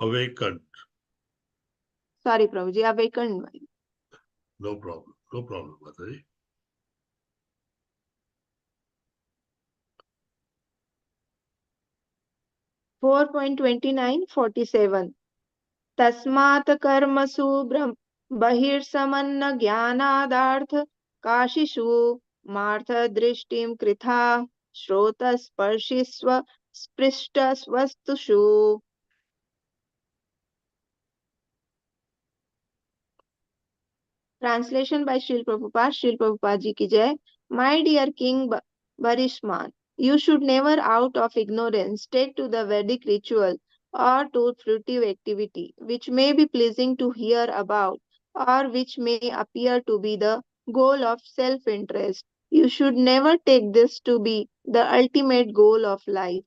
Speaker 1: Awakened.
Speaker 10: Sorry, Prabhuji, awakened.
Speaker 1: No problem. No problem, Mataji.
Speaker 10: Four point 29:47. तस्मात् कर्मसु बहिर्समन्न ज्ञानादार्थ काशिषु math दृष्टिं कृथा श्रोतस्पर्शिस्व स्पृष्टस्वस्तुषु. Translation by Srila Prabhupada. Srila Prabhupada ji ki jai. My dear King Barishman, you should never out of ignorance take to the Vedic ritual or to fruitive activity, which may be pleasing to hear about or which may appear to be the goal of self-interest. You should never take this to be the ultimate goal of life.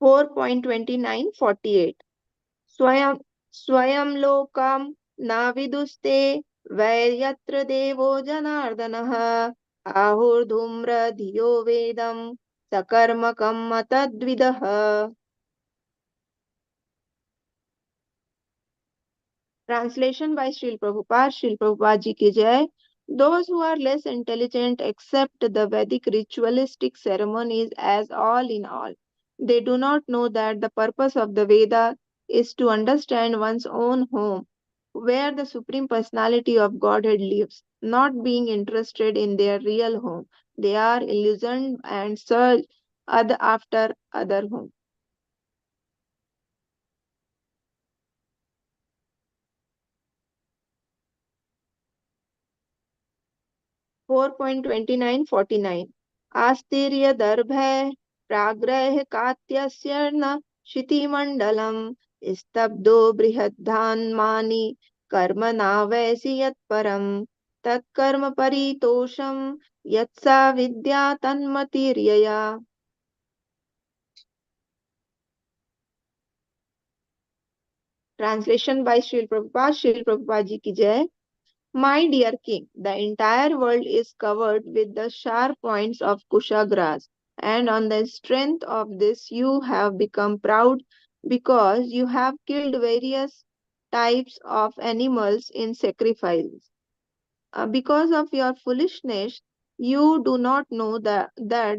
Speaker 10: Four point 29:48. स्वयं स्वयं लोकं न विदुस्ते वैर्यत्र देवो जनार्दनः आहुर्धूम्र धियो वेदं सकर्मकं मतद्विदः. Translation by Srila Prabhupada. Srila Prabhupada Ji ki Jai. Those who are less intelligent accept the Vedic ritualistic ceremonies as all in all. They do not know that the purpose of the Veda is to understand one's own home, where the Supreme Personality of Godhead lives, not being interested in their real home. They are illusioned and search after other home. 4.29-49 आस्तीर्यदर्भे प्राग्रह कात्यस्य न क्षितिमण्डलम् स्तब्धो बृहद्धान्मानि कर्मणावैसि यत्परम् तत्कर्म परितोषम् यत्सा विद्या तन्मतिर्यया. Translation by Srila Prabhupada. Srila Prabhupada Ji ki Jai. My dear king, the entire world is covered with the sharp points of kusha grass, and on the strength of this you have become proud because you have killed various types of animals in sacrifice. Because of your foolishness, you do not know that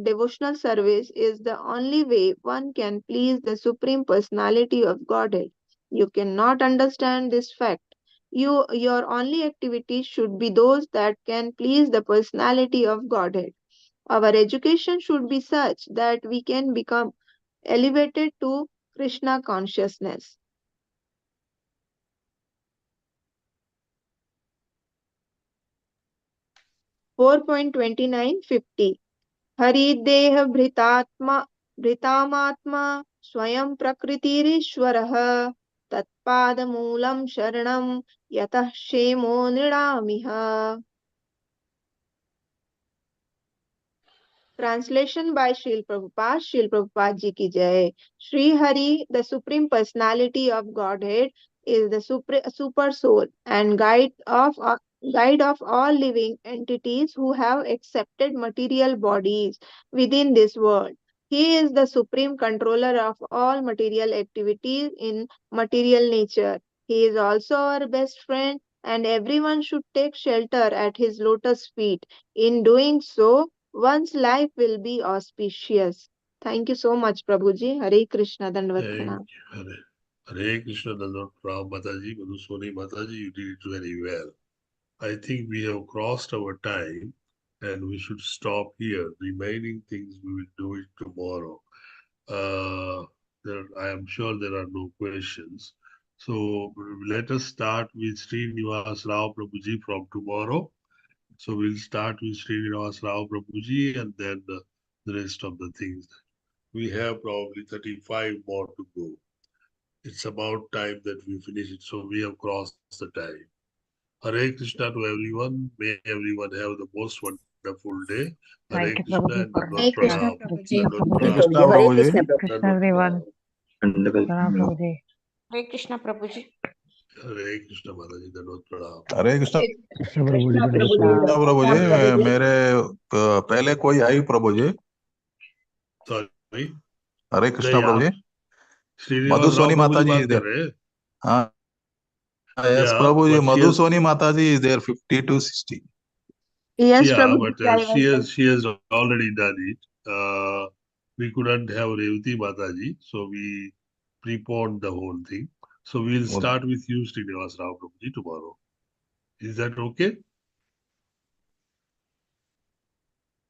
Speaker 10: devotional service is the only way one can please the Supreme Personality of Godhead. You cannot understand this fact. Your only activities should be those that can please the personality of Godhead. Our education should be such that we can become elevated to Krishna consciousness. 4.29-50 हरिदेह भृतामात्मा स्वयं प्रकृतिरीश्वरः तत्पादमूलं शरणं यतः क्षेमो नृणामिह. Translation by Srila Prabhupada. Srila Prabhupada Ji ki Jai. Sri Hari, the Supreme Personality of Godhead, is the super soul and guide of all living entities who have accepted material bodies within this world. He is the supreme controller of all material activities in material nature. He is also our best friend, and everyone should take shelter at his lotus feet. In doing so, one's life will be auspicious. Thank you so much, Prabhuji. Hare Krishna, Dandavat
Speaker 1: Thank
Speaker 10: Pranam.
Speaker 1: you. Hare Krishna, Dandot Pranam Mataji, Madhusoni Mataji, you did it very well. I think we have crossed our time and we should stop here. Remaining things we will do it tomorrow. I am sure there are no questions. So let us start with Srinivas Rao Prabhuji from tomorrow. So we'll start with Srinivas Rao Prabhuji and then the rest of the things. We have probably 35 more to go. It's about time that we finish it. So we have crossed the time. Hare Krishna to everyone. May everyone have the most wonderful day. Hare
Speaker 2: Thank you,
Speaker 1: Krishna
Speaker 2: Prabhuji,
Speaker 1: and
Speaker 2: for
Speaker 1: Dandot
Speaker 4: Hare Krishna,
Speaker 1: Pranam.
Speaker 4: Prabhuji.
Speaker 1: Dandot
Speaker 6: Hare
Speaker 1: Pranam.
Speaker 6: Hare Krishna
Speaker 2: Krishna, everyone. Pranam, Prabhuji.
Speaker 9: Hare Krishna Prabhuji.
Speaker 1: Hare Krishna Mataji. Dandot Pranam.
Speaker 11: Hare Krishna
Speaker 2: Krishna, Prabhuji,
Speaker 6: Krishna
Speaker 2: Dandot
Speaker 6: Prabhuji.
Speaker 2: Pranam.
Speaker 11: प्रभु जी मेरे पहले कोई आई प्रभु जी
Speaker 1: Sorry.
Speaker 11: हरे कृष्ण प्रभु जी
Speaker 1: Srinivas Rao
Speaker 11: मधुसोनी माता
Speaker 1: Prabhuji
Speaker 11: जी
Speaker 1: बात
Speaker 11: is
Speaker 1: कर
Speaker 11: there
Speaker 1: रहे हैं.
Speaker 11: हाँ yes
Speaker 1: Yeah,
Speaker 11: Prabhu ji
Speaker 1: but she has,
Speaker 11: Madhusoni माता ji is there 50 to 60
Speaker 10: Yes,
Speaker 1: yeah,
Speaker 10: Prabhuji.
Speaker 1: but
Speaker 10: I was
Speaker 1: she has already done it. We couldn't have Revati Mataji, so we preponed the whole thing. So we'll start with you, Srinivas Rao Prabhuji, tomorrow. Is that okay?